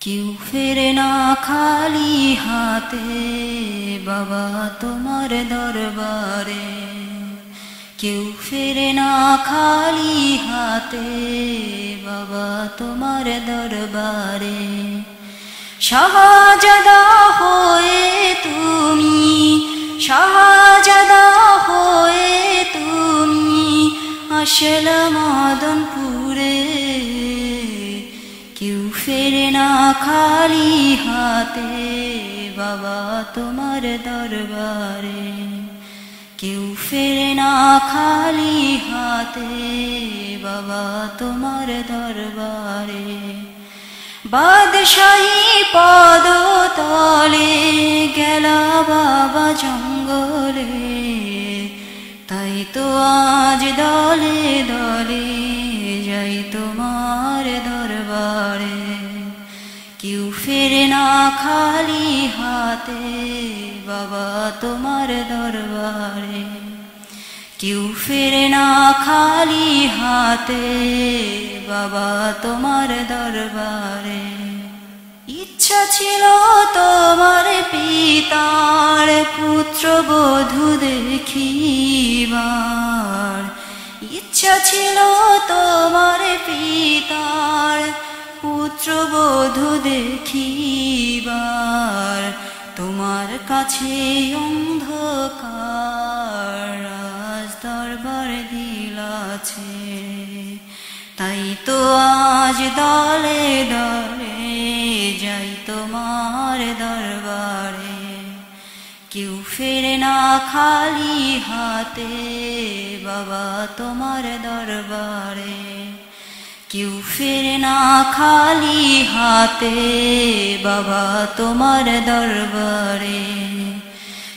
কেউ ফেরে না খালি হাতে বাবা তোমার দরবারে, কেউ ফেরে না খালি হাতে বাবা তোমার দরবারে। শাহজাদা হয়ে তুমি, শাহজাদা হয়ে তুমি আসলে মদনপুরে, কেউ ফেরে না খালি হাতে বাবা তোমার দরবারে, কেউ ফেরে না খালি হাতে বাবা তোমার দরবারে। বাদশাহী পদ তলে গেলা বাবা জঙ্গলে, তাই তো আজ দলে দলে যাই তোমার দরবারে। কেউ ফেরে না খালি হাতে বাবা তোমার দরবারে, কেউ ফেরে না খালি হাতে বাবা তোমার দরবারে। ইচ্ছা ছিল তোমার পিতার পুত্রবধূ দেখিবার, ইচ্ছা ছিল তোমার পিতার পুত্রবধূ দেখিবার, তোমার কাছে অন্ধকার রাজ দরবার দিলাছে, তাই তো আজ দলে দলে যাই তোমার দরবারে। কেউ ফেরে না খালি হাতে বাবা তোমার দরবারে, কেউ ফেরে না খালি হাতে বাবা তোমার দরবারে।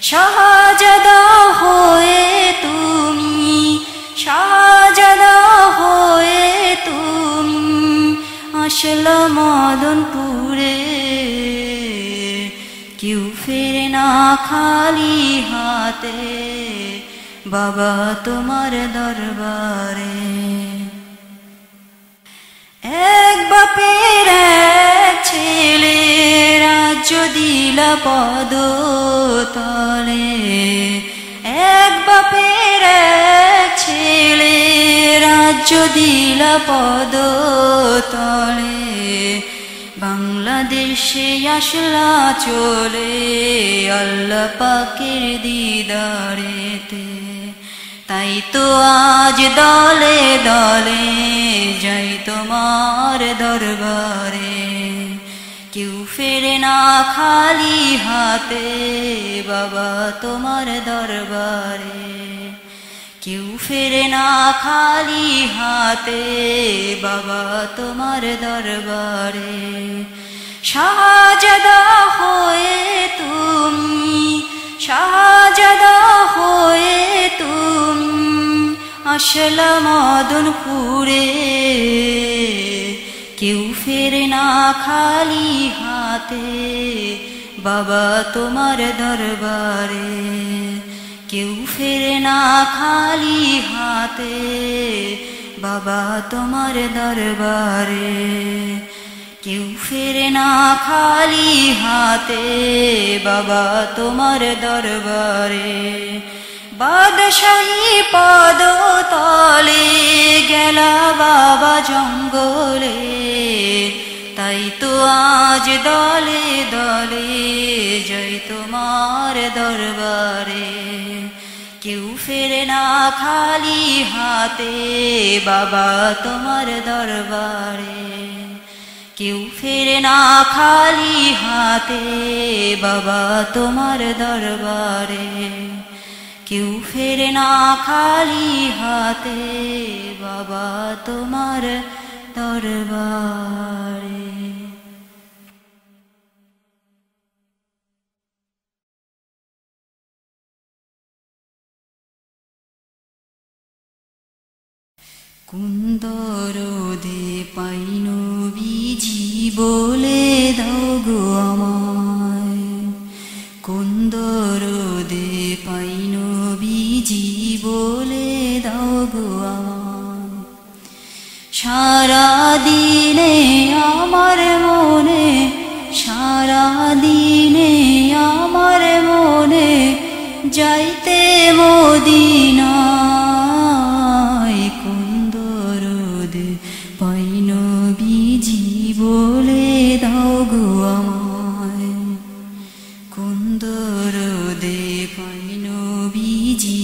শাহজাদা হয়ে তুমি, শাহজাদা হয়ে তুমি আসলে মদনপুরে, কেউ ফেরে না খালি হাতে বাবা তোমার দরবারে। এক বাপের এক ছেলে রাজ্য দিলা পদ তলে, এক বাপের এক ছেলে রাজ্য দিলা পদ তলে, বাংলাদেশে আসলা চলে আল্লাহ পাকের দিদারেতে, তাই তো আজ দলে দলে যাই তোমার দরবারে। কেউ ফেরে না খালি হাতে বাবা তোমার দরবারে, কেউ ফেরে না খালি হাতে বাবা তোমার দরবারে। শাহজাদা হয়ে তুমি, শাহজাদা হয়ে তুমি আসলে মদনপুরে, কেউ ফেরে না খালি হাতে বাবা তোমার দরবারে, কেউ ফেরে না খালি হাতে বাবা তোমার দরবারে, কেউ ফেরে না খালি হাতে বাবা তোমার দরবারে। বাদশাহী পদ তলে গেলা বাবা জঙ্গলে, তাই তো আজ দলে দলে যাই তোমার দরবারে। কেউ ফেরে না খালি হাতে বাবা তোমার দরবারে, কেউ ফেরে না খালি হাতে বাবা তোমার দরবারে, কেউ ফেরে না খালি হাতে বাবা তোমার দরবারে। কোন দরদে পাইন বিজি বলে দাও গো আমায়, কোন দরদে পাইন বিজি বলে দাও গো আমায়। সারা দিনে আমার মনে, সারা দিনে আমার মনে যাইতে মদিনায়। কোন দরদে পাই নবীজি বলে দাও গো আমায়, কোন দরদে পাই নবীজি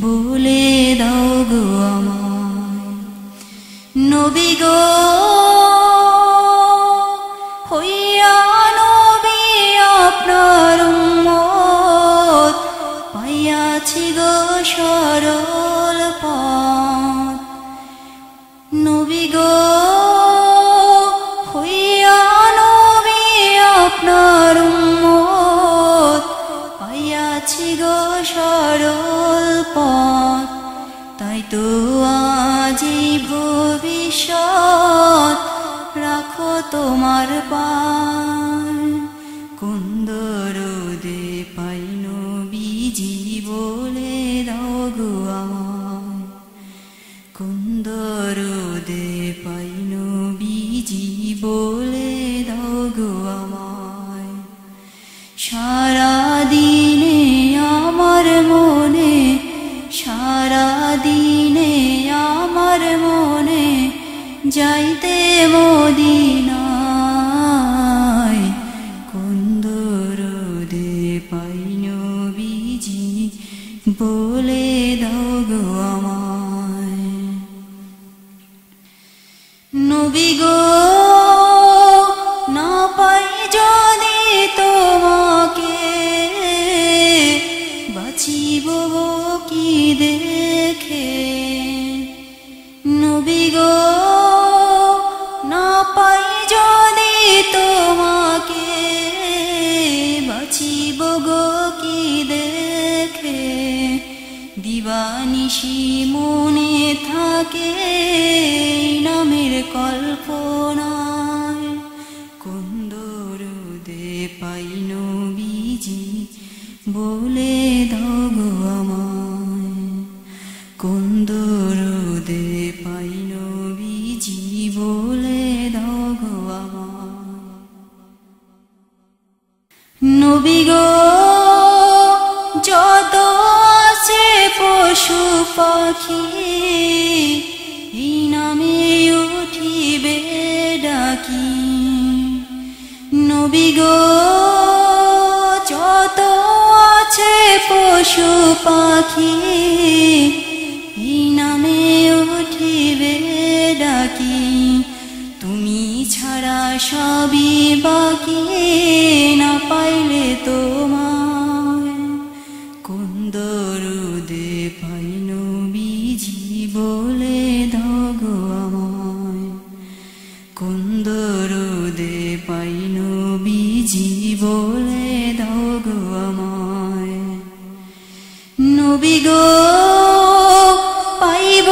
বলে দাও গো আমায়। নবী গো হইয়া নবী আপনার উম্মত, পাইয়াছি গো সরল পথ। নবী গো হইয়া নবী আপনার উম্মত, পাইয়াছি গো সরল পথ। তাই তো আজি ভবিষ্যৎ রাখো তোমার পায়। কোন দরদে পাই নবীজি বলে দাও গো আমায়, কোন দরদে পাই নবীজি বলে দাও গো আমায়। সারা দিনে আমার মনে, সারা দিনে আমার মনে যাইতে মদিনায়। কোন দরদে পাই নবীজি বলে দাও গো আমায়। নবী গো না পাই যদি তোমাকে, বাঁচিব কি দেখে। নবী গো না পাই যদি তোমাকে, বাঁচিব গো কি দেখে। দিবানিশি মনে থাকে নামের কল্পনায়। কোন দরদে পাই নবীজি বলে দাও গো আমায়, কোন দরদে পাই নবীজি বলে দাও গো আমায়। নবী গো যত আছে পশু পাখি, এই নামে উঠিবে ডাকি। নবী গো যত আছে পশু পাখি, এই নামে উঠিবে ডাকি। তুমি ছাড়া সবই বাকি, না পাইলে তোমায়। কোন দরদে পাই নবীজি বলে দাও গো আমায়, কোন দরদে পাই নবীজি বলে দাও গো আমায়। নবী গো পাইব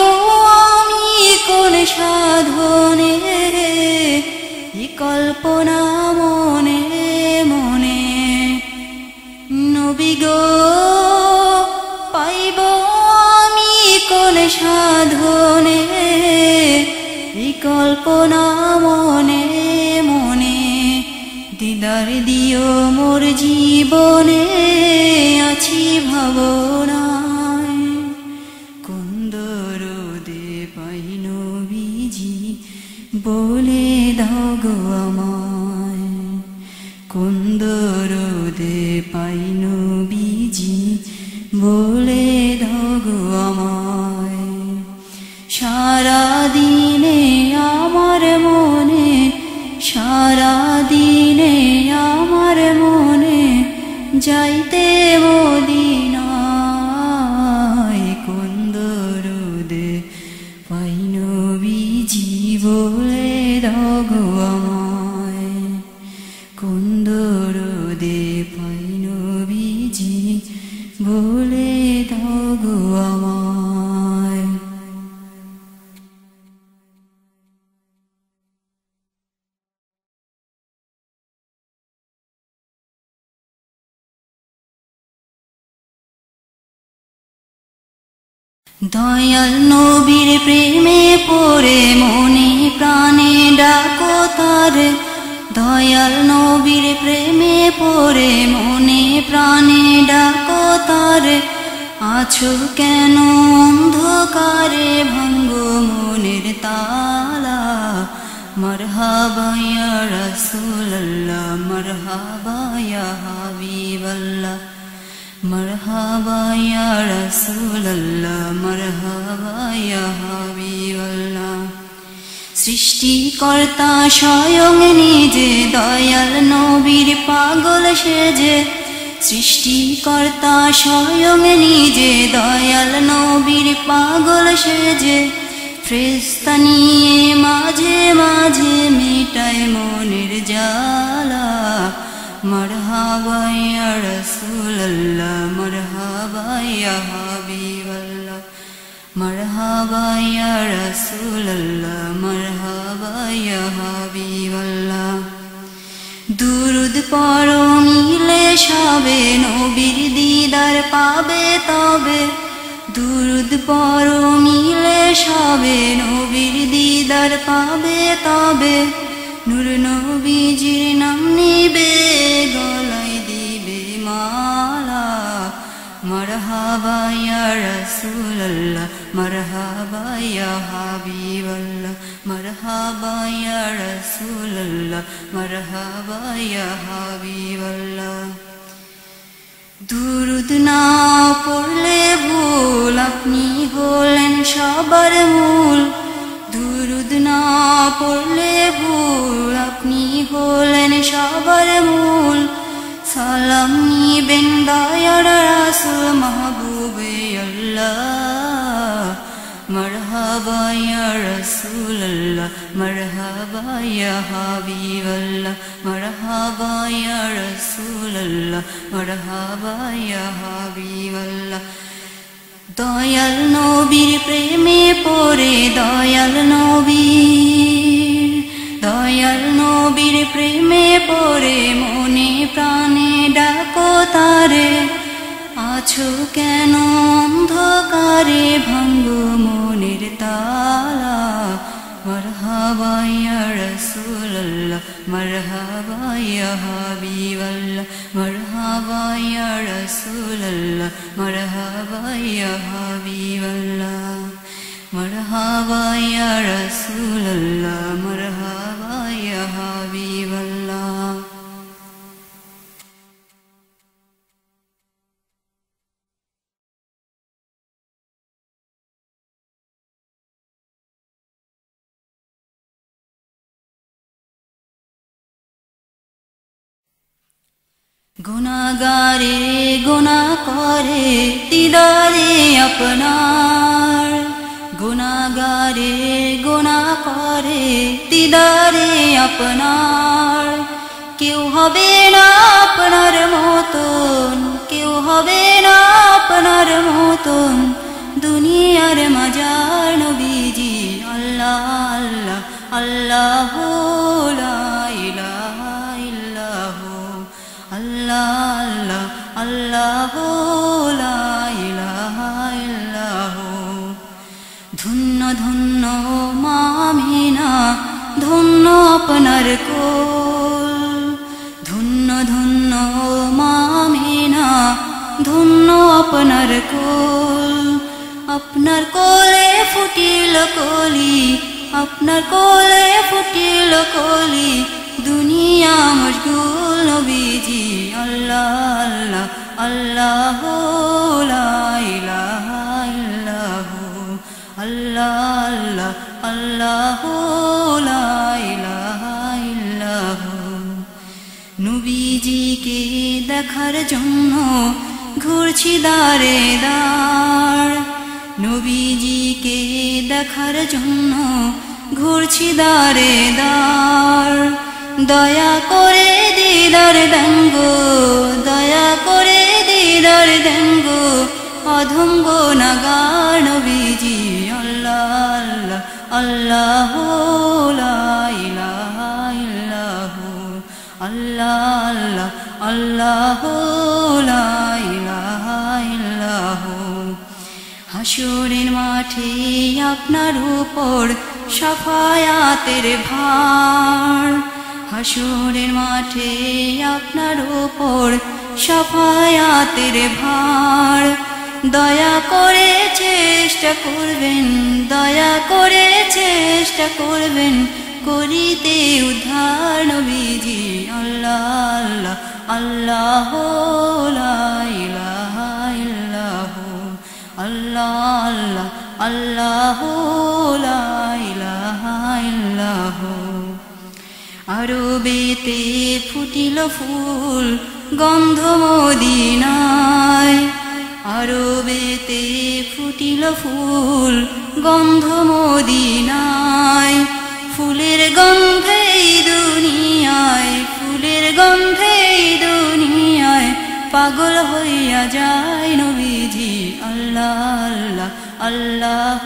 আমি কোন সাধনে, এই কল্পনা মনে মনে। নবী গো পাইব আমি কোন সাধনে, এই কল্পনা মনে মনে। দিদার দিও মোর জীবনে, আছি ভাবনায়। কোন দরদে পাই নবীজি বলে দাও গো আমায়, কোন দরদে পাই নবীজি বলে দাও গো আমায়। সারা দিনে আমার মনে, সারা দিনে আমার মনে যাইতে মদিনায়। কোন দরদে পাই নবীজি বলে দাও গো আমায়, কোন দরদে পাই নবীজি বলে দাও গো আমায়। দয়াল নবীর প্রেমে পড়ে মনে প্রাণে ডাকো তারে, দয়াল নবীর প্রেমে পড়ে মনে প্রাণে ডাকো তারে। আছো কেন অন্ধকারে ভাঙ্গো মনের তালা, মরহাবা ইয়া রাসূলুল্লাহ, মরহাবা ইয়া হাবিবাল্লাহ, মরহাবা ইয়া রাসূলুল্লাহ, মরহাবা ইয়া হাবিবাল্লাহ। সৃষ্টিকর্তা স্বয়ং নিজে দয়াল নবীর পাগল সেজে, সৃষ্টিকর্তা স্বয়ং নিজে দয়াল নবীর পাগল সেজে। ফেরেশতা নিয়ে মাঝে মাঝে মেটায় মনের জ্বালা, মরহাবা ইয়া রাসূলুল্লাহ, মরহাবা ইয়া হাবিবাল্লাহ, মরহাবা ইয়া রাসূলুল্লাহ, মরহাবা ইয়া হাবিবাল্লাহ। দুরুদ পড়ো মিলে সবে নবীর দিদার পাবে তবে, দুরুদ পড়ো মিলে সবে নবীর দিদার পাবে তবে। নূর নবীজির নাম নিবে গলায় দিবে মালা, মরহাবা ইয়া রাসূলুল্লাহ, মরহাবা ইয়া হাবিবাল্লাহ, মরহাবা ইয়া রাসূলুল্লাহ, মরহাবা ইয়া হাবিবাল্লাহ। দুরুদ না পড়লে ভুল, আপনি হলেন সবার মূল। দুরুদ না পড়লে ভুল, আপনি হলেন সবার মূল। সালাম নিবেন দয়ার রাসূল মাহবুবে আল্লাহ, মরহাবা ইয়া রাসূলুল্লাহ, মরহাবা ইয়া হাবিবাল্লাহ, মরহাবা ইয়া রাসূলুল্লাহ, মরহাবা ইয়া হাবিবাল্লাহ। দয়াল নবীর প্রেমে পড়ে দয়াল নবীর, দয়াল নবীর প্রেমে পড়ে মনে প্রাণে ডাকো তারে। আছো কেন অন্ধকারে ভাঙ্গো মনের তালা, মরহাবা ইয়া রাসূলুল্লাহ, মরহাবা ইয়া হাবিবাল্লাহ, মরহাবা ইয়া রাসূলুল্লাহ, মরহাবা ইয়া হাবিবাল্লাহ, মরহাবা ইয়া রাসূলুল্লাহ, মরহাবা ইয়া হাবিবাল্লাহ। গুনাহগারে গুনাহ করে দিদারে আপনার, গুনাহগারে গুনাহ করে দিদারে আপনার। কেউ হবে না আপনার মতন, কেউ হবে না আপনার মতন, দুনিয়ার মাজার নবীজি আল্লাহ আল্লাহ আল্লাহ লা ইলাহা ইল্লাহু, আল্লাহ আল্লাহ লা ইলাহা ইল্লাহু। ধন্য ধন্য মা আমিনা, ধন্য আপনার কোল, ধন্য ধন্য মা আমিনা, ধন্য আপনার কোল। আপনার কোলে ফুটিল কলি, আপনার কোলে ফুটিল কলি, দুনিয়া মশগুল নবীজি আল্লাহ আল্লাহ লা ইলাহা ইল্লাহু, আল্লাহ আল্লাহ লা ইলাহা ইল্লাহু। নবীজিকে দেখার জন্য ঘুরছি দাঁড়ে দাঁড়, নবীজিকে দেখার জন্য ঘুরছি দাঁড়ে দাঁড়। দয়া করে দিদার দেন গো, দয়া করে দিদার দেন গো, অধম গুনাহগার নবীজি আল্লাহ আল্লাহ লা ইলাহা ইল্লাহু, আল্লাহ আল্লাহ লা ইলাহা ইল্লাহু। হাসরের মাঠে আপনার উপর শাফায়াতের ভার, হাসরের মাঠে আপনার উপর শাফায়াতের ভার। দয়া করে চেষ্টা করবেন, দয়া করে চেষ্টা করবেন করিতে উদ্ধার নবীজি। আল্লাহ আল্লাহ লা ইলাহা ইল্লাহু, আল্লাহ আল্লাহ লা ইলাহা ইল্লাহু। আরবেতে ফুটিল ফুল গন্ধ মদিনায়, আরবেতে ফুটিল ফুল গন্ধ মদিনায়। ফুলের গন্ধেই দুনিয়ায়, ফুলের গন্ধেই দুনিয়ায় পাগল হইয়া যায় নবীজি। আল্লাহ আল্লাহ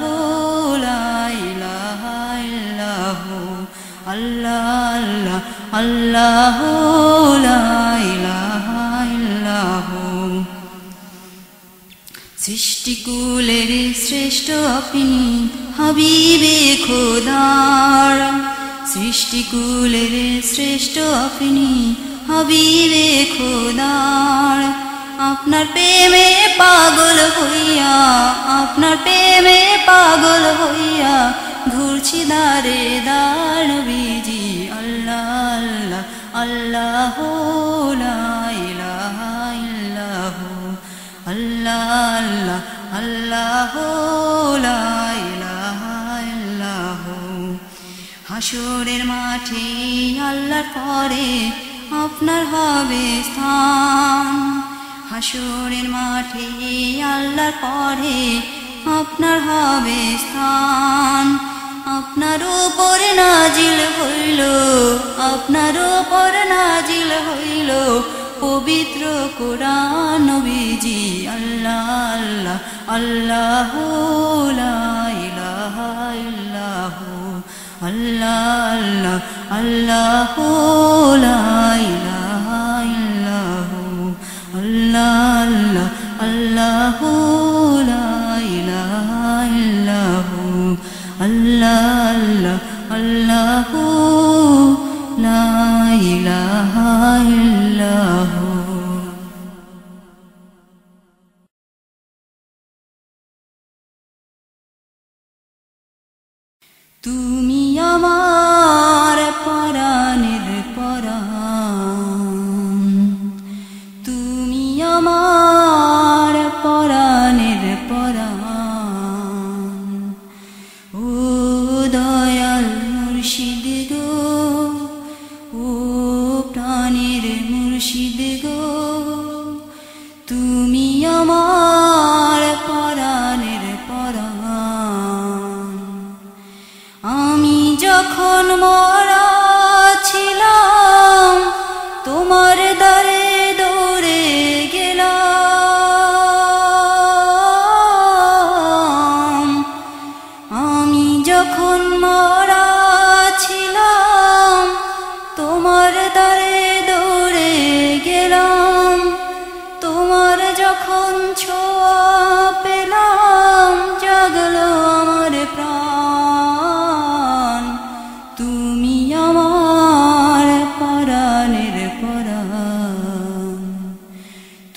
লা ইলাহা ইল্লাহু, আল্লাহ আল্লাহ লা ইলাহা ইল্লাহু। সৃষ্টিকুলের শ্রেষ্ঠ আপনি হাবিবে খোদার, সৃষ্টিকুলের শ্রেষ্ঠ আপনি হাবিবে খোদার। আপনার প্রেমে পাগল হইয়া, আপনার প্রেমে পাগল হইয়া ঘুরছি দারে দার নবীজি। আল্লাহ আল্লাহ লা ইলাহা ইল্লাহু, আল্লাহ আল্লাহ লা ইলাহা ইল্লাহু। হাসরের মাঠে আল্লাহর পরে আপনার হবে স্থান, হাসরের মাঠে আল্লাহর পরে আপনার হবে স্থান। আপনার উপর নাজিল হইল, আপনার উপর নাজিল হইল পবিত্র কোরআন নবীজি। আল্লাহ আল্লাহ লা ইলাহা ইল্লাহু, আল্লাহ আল্লাহ লা ইলাহা ইল্লাহু, আল্লাহ আল্লাহ লা ইলাহা ইল্লাহু, আল্লাহ আল্লাহ লা ইলাহা ইল্লাহু। তুমি আমার পরাণের পরাণ, তুমি আমার পরাণের পরাণ। ও দয়াল মুর্শিদ গো, ও প্রাণের মুর্শিদ গো, তুমি আমার পরাণের পরাণ। আমি যখন মরা ছিলাম তোমার দ্বারে দৌড়ে গেলাম, আমি যখন মরা ছিলাম তোমার দ্বারে দৌড়ে গেলাম। তোমার যখন ছোঁয়া পেলাম জাগলো আমার প্রাণ। তুমি আমার পরাণের পরাণ,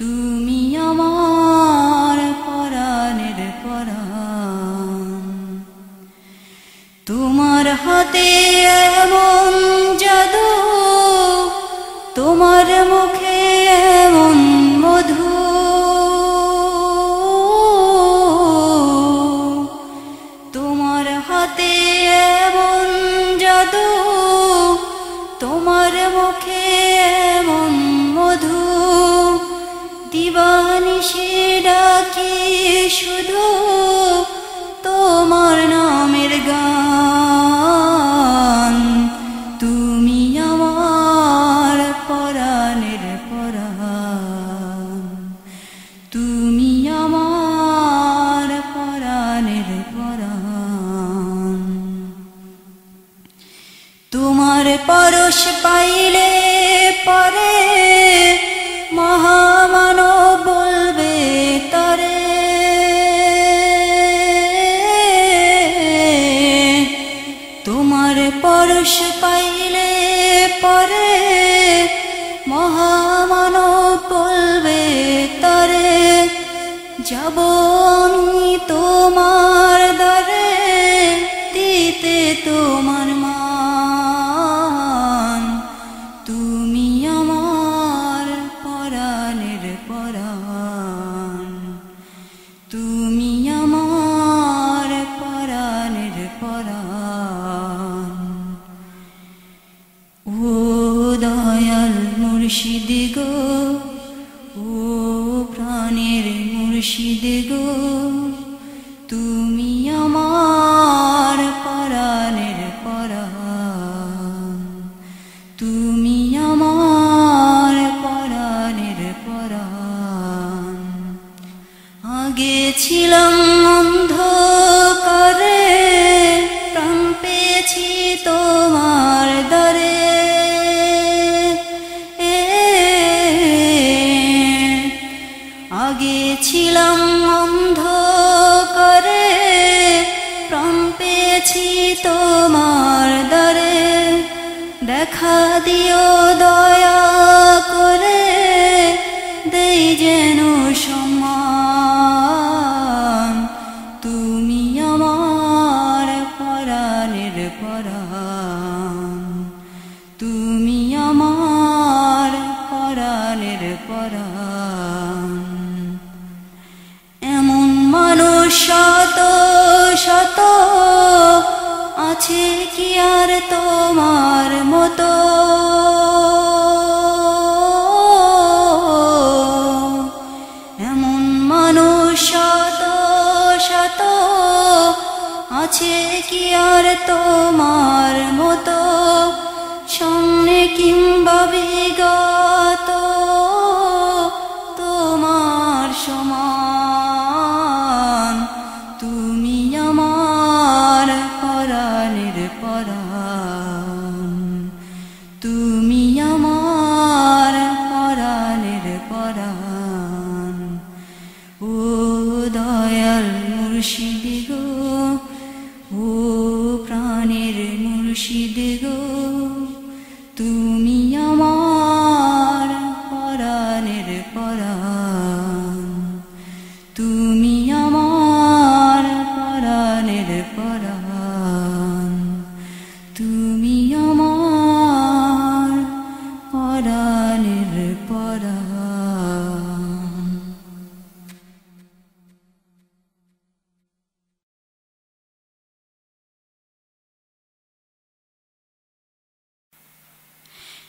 তুমি আমার পরাণের পরাণ। তোমার হাতে এমন জাদু, তোমার মুখে এমন মধু, তোমার হাতে এমন জাদু, তোমার মুখে এমন মধু। দিবানিশি ডাকি শুধু তোমার নামের গান। তুমি আমার পরাণের পরাণ, তুমি আমার পরাণের পরাণ। তোমার পরশ পাইলে পরে মহামানব বলবে তরে, পরশ পাইলে পরে মহামানব বলবে তারে যাব আমি তোমার দ্বারে দিতে তোমার মান তুমি আমার পরাণের পরাণ তুমি আমার পরাণের পরাণ ও দয়াল মুর্শিদ গো ও প্রাণের মুর্শিদ গো তুমি আমার পরাণের পরাণ তুমি আমার পরাণের পরাণ আগে ছিলাম অন্ধকারে প্রাণ পেয়েছি তোমার দ্বারে আগে ছিলাম অন্ধকারে প্রাণ পেয়েছি তোমার দ্বারে দেখা দিও দয়া করে দেই যেন সম্মান তুমি আমার পরাণের পরাণ তুমি আমার পরাণের পরাণ এমন মানুষ শত শত আছে কি আর তোমার মতো এমন মানুষ শত শত আছে কি আর তোমার মতো সামনে কিংবা বিগত তোমার সমান তুমি আমার পরাণের পরাণ তুমি আমার পরাণের পরাণ ও দয়াল মুর্শিদ গো ও প্রাণের মুর্শিদ গো তুমি আমার পরাণের পরাণ তুমি আমার পরাণের পরাণ তুমি আমার পরাণের পরাণ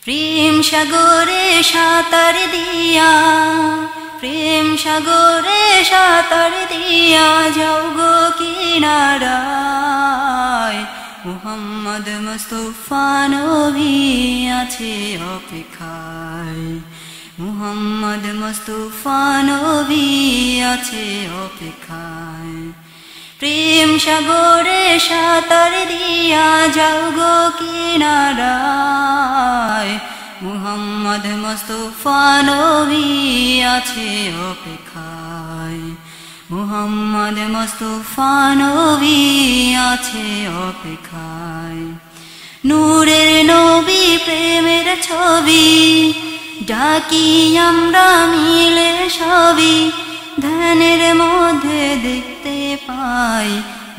প্রেম সাগরে সাঁতার দিয়া প্রেম সাগরে সাঁতার দিয়া যাও গো কিনারায় মুহাম্মদ মুস্তাফা নবী আছে অপেক্ষায় মুহাম্মদ মুস্তাফা নবী আছে অপেক্ষায় প্রেম সাগরে সাঁতার দিয়া যাও গো কিনারায় মুহাম্মদ মুস্তাফা নবী আছে অপেক্ষায় মুহাম্মদ মুস্তাফা নবী আছে অপেক্ষায় নূরের নবী প্রেমের ছবি ডাকি আমরা মিলে সবই ধ্যানের মধ্যে দেখতে পাই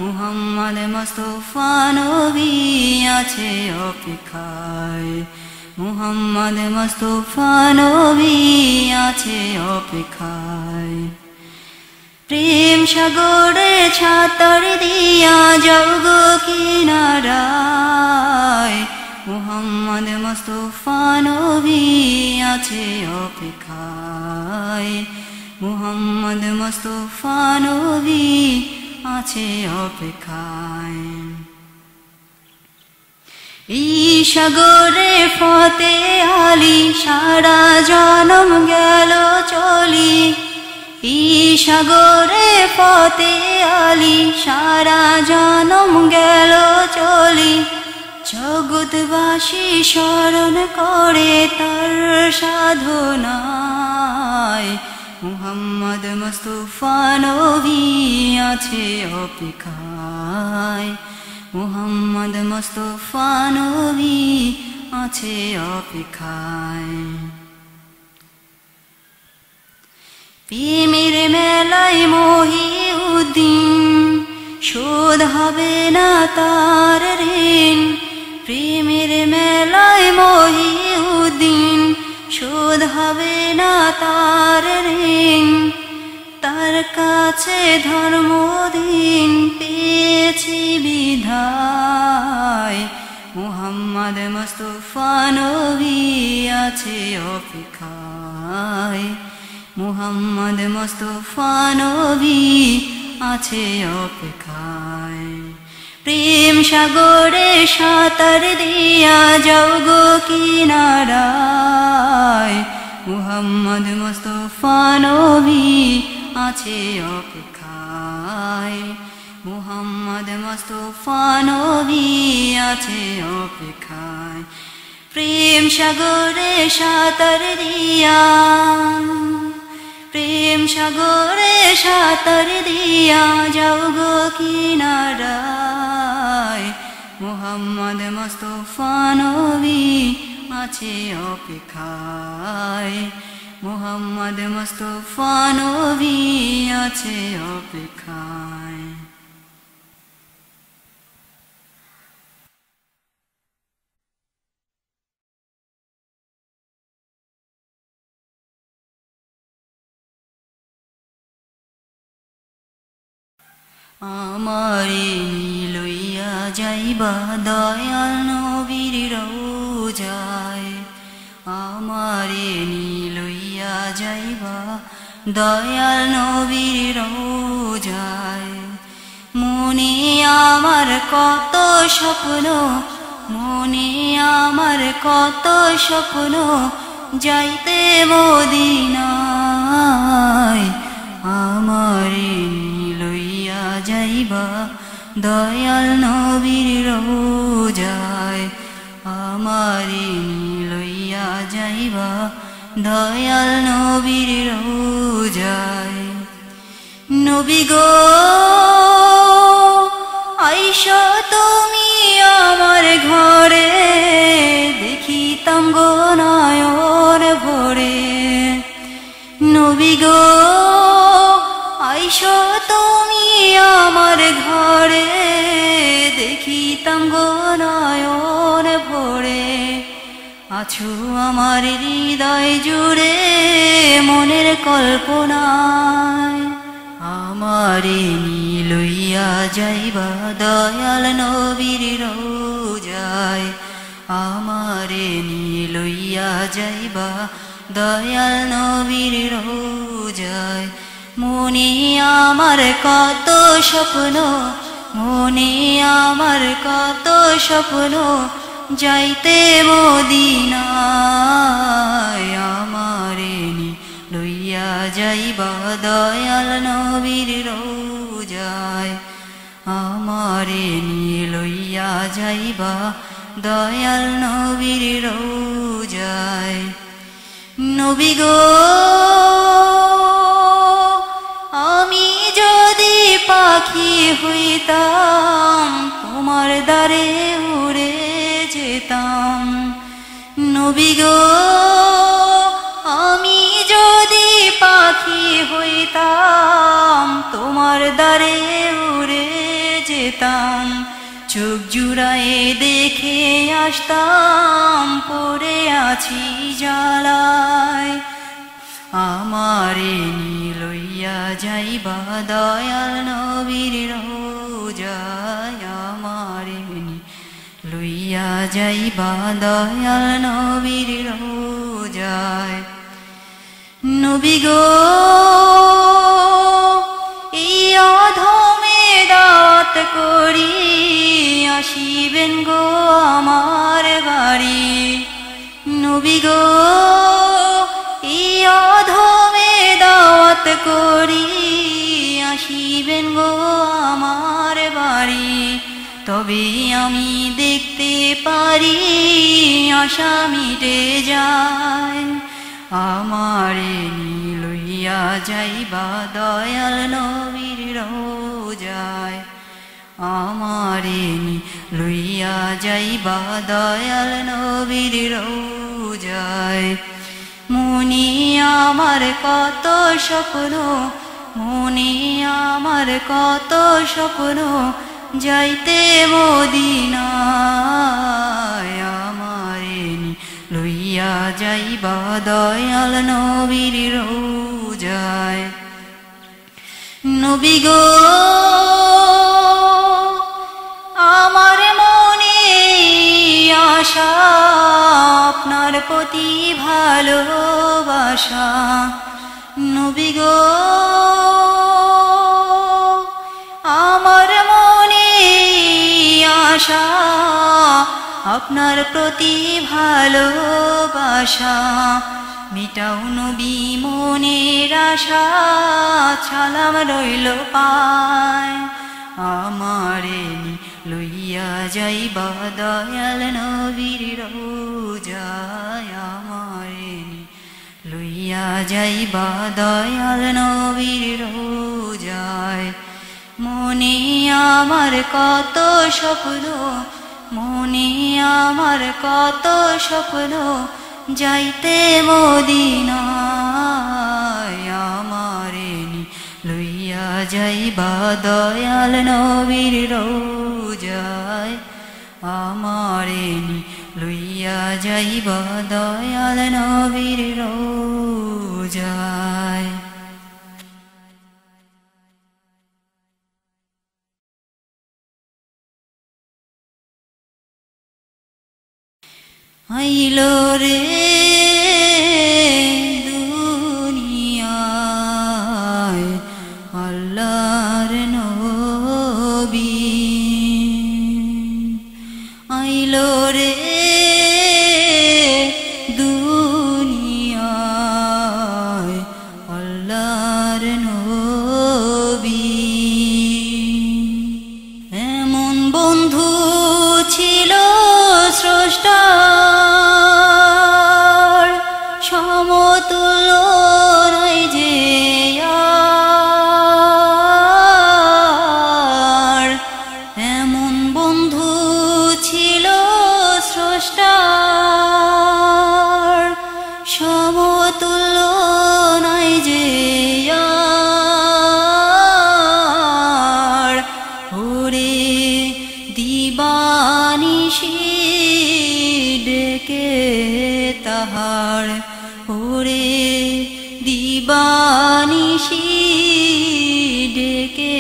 মুহাম্মদ মুস্তাফা নবী আছে অপেক্ষায় মুহাম্মদ মুস্তাফা নবী আছে অপেক্ষায় প্রেম সাগরে ছাতার দিয়া যাও গো কিনারায় মুহাম্মদ মুস্তাফা নবী আছে অপেক্ষায় মুহাম্মদ মুস্তাফা নবী আছে অপেক্ষায় এই সাগরে ফতে আলী সারা জনম গেল চলি এই সাগরে ফতে আলী সারা জনম গেল চলি জগৎবাসী স্মরণ করে তার সাধনায় মুহাম্মদ মুস্তাফা নবী আছে অপেক্ষায় মুহাম্মদ মুহাম্মদ মুস্তাফা নবী আছে অপেক্ষায়। প্রেমের মেলায় মহিউদ্দিন শোধ হবে না তার ঋণ। প্রেমের মেলায় মহিউদ্দিন শোধ হবে না তার ঋণ। তার কাছে ধর্মদিন পেয়েছি বিধায়। মুহাম্মদ মুস্তাফা নবী আছে অপেক্ষায়। মুহাম্মদ মুস্তাফা নবী আছে অপেক্ষায়। প্রেম সাগরে সাঁতার দিয়া যাও গো কিনারায়। মুহাম্মদ মুস্তাফা নবী আছে অপেক্ষায়। মুহাম্মদ মুস্তাফা নবী আছে অপেক্ষায়। প্রেম সাগরে সাঁতার দিয়া, প্রেম সাগরে সাঁতার দিয়া যাও গো কিনারায়। মুহাম্মদ মুস্তাফা নবী আছে অপেক্ষায়। মুহাম্মদ মুস্তাফা নবী আছে অপেক্ষায়। আমারে লইয়া যাইবা দয়াল নবীর রওজায়। আমারে লইয়া যাইবা দয়াল নবীর রওজায়। মনে আমার কত স্বপ্ন, মনে আমার কত স্বপ্ন যাইতে মদিনায়। আমারে লইয়া যাইবা দয়াল নবীর রওজায়। আমারে লইয়া যাইবা দয়াল নবীর রওজায়। নবী গো আইসা তুমি আমার ঘরে, দেখিতাম গো নয়ন ভরে। নবী গো আইসা তুমি আমার ঘরে, দেখিতাম গো নয়ন ভরে। আছো আমার হৃদয় জুড়ে মনের কল্পনায়। আমারে লইয়া যাইবা দয়াল নবীর রওজায়। আমারে লইয়া যাইবা দয়াল নবীর রওজায়। মনে আমার কত স্বপ্ন, মনে আমার কত স্বপ্ন যাইতে মদিনায়। আমারে লইয়া যাইবা দয়াল নবীর রওজায়। আমারে লইয়া যাইবা দয়াল নবীর রওজায়। নবী গো আমি যদি পাখি হইতাম, তোমার দ্বারে উড়ে যেতাম। নবী গো আমি যদি পাখি হইতাম, তোমার দ্বারে উড়ে যেতাম। চোখ জুড়ায়ে দেখে আসতাম, পড়ে আছি জ্বালায়। আমারে লইয়া যাইবা দয়াল নবীর রওজায়। আমারে লইয়া যাইবা দয়াল নবীর রওজায়। নবী গো এই অধমে দাওয়াত করি, আসিবেন গো আমার বাড়ি। নবী গো এই অধমে দাওয়াত করি, আসিবেন গো আমার বাড়ি। তবে আমি দেখতে পারি আশা মিটে যায়। আমারে লইয়া যাইবা দয়াল নবীর রওজায়। আমারে লইয়া যাইবা দয়াল নবীর রওজায় মনি আমার কত স্বপ্ন মনি আমার কত স্বপ্ন যাইতে মদিনায় আমারে লইয়া যাইবা দয়াল নবীর রওজায় নবী গো আমার মনে আশা আপনার প্রতি ভালোবাসা নবী গো আমার মনে আশা আপনার প্রতি ভালোবাসা মিটাও নবী মনের আশা সালাম রইল পায় আমারে লইয়া যাইবা দয়াল নবীর রওজায় আমারে লইয়া যাইবা দয়াল নবীর রওজায় মনে আমার কত স্বপ্ন মনে আমার কত স্বপ্ন যাইতে মদিনায় আমারে লইয়া যাইবা দয়াল নবীর রওজায় আমারে লইয়া যাইবা দয়াল নবীর রওজায় আইলো রে দুনিয়ায় আল্লাহর নবী আইলো রে দুনিয়ায় আল্লাহর নবী এমন বন্ধু ছিল স্রষ্টা সমতুল্য নাই যে আর এমন বন্ধু ছিল স্রষ্টার সমতুল্য নাই যে আর ওরে দিবানিশি ডেকে তাহার ওরে দিবানিশি ডেকে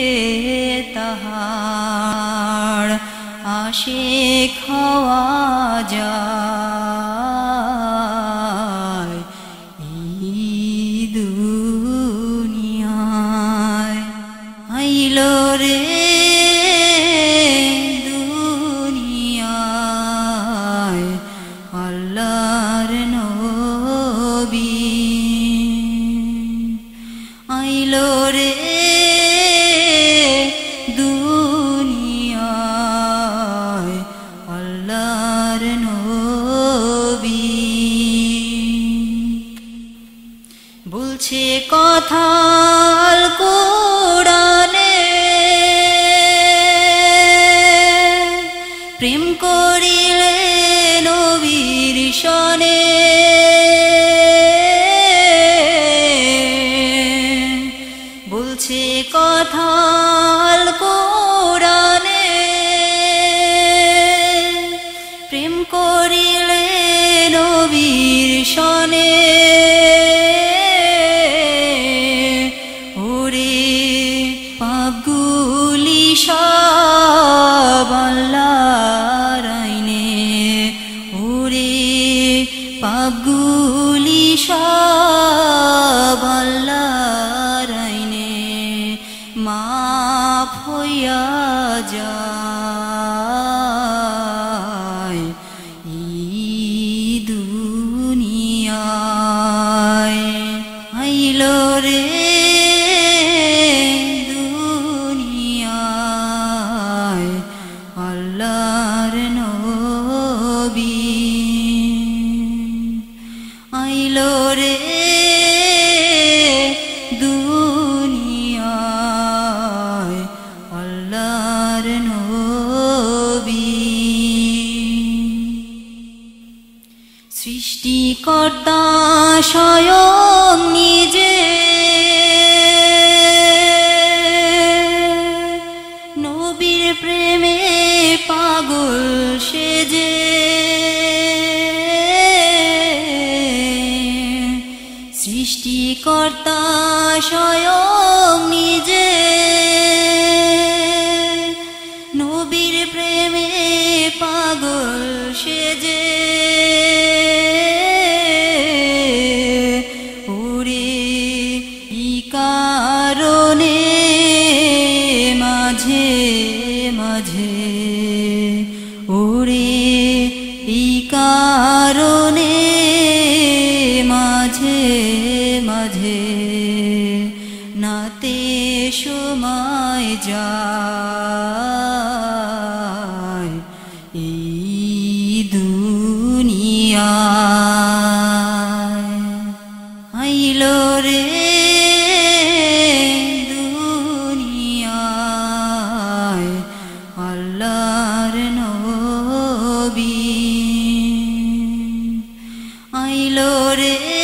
তাহার আশিক হওয়া যায় এই দুনিয়ায় আইলো রে দুনিয়ায় আল্লাহর নবী আইলো রে দুনিয়ায় আল্লাহর নবী বলছে কথা আল কোরআনে প্রেম করিলে নবীর শনে বলছে কথা আল কোরআনে প্রেম করিলে নবীর শনে ওরে পাপগুলি সব আল্লাহর আইনে ওরে পাপগুলি সব আল্লাহর আইনে মাফ হইয়া যায় এই দুনিয়ায় আইলো রে দুনিয়ায় আল্লাহর নবী আইলো রে দুনিয়ায় আল্লাহর সৃষ্টিকর্তা স্বয়ং নিজে নবীর প্রেমে পাগল সেজে সৃষ্টিকর্তা স্বয়ং নিজে নবীর প্রেমে পাগল সেজে ওরে ই কারণে মাঝে মাঝে ওরে ই কারণে মাঝে মাঝে নাতে সময় যায় এই দুনিয়ায় আইলো রে দুনিয়ায় আল্লাহর নবী আইলো রে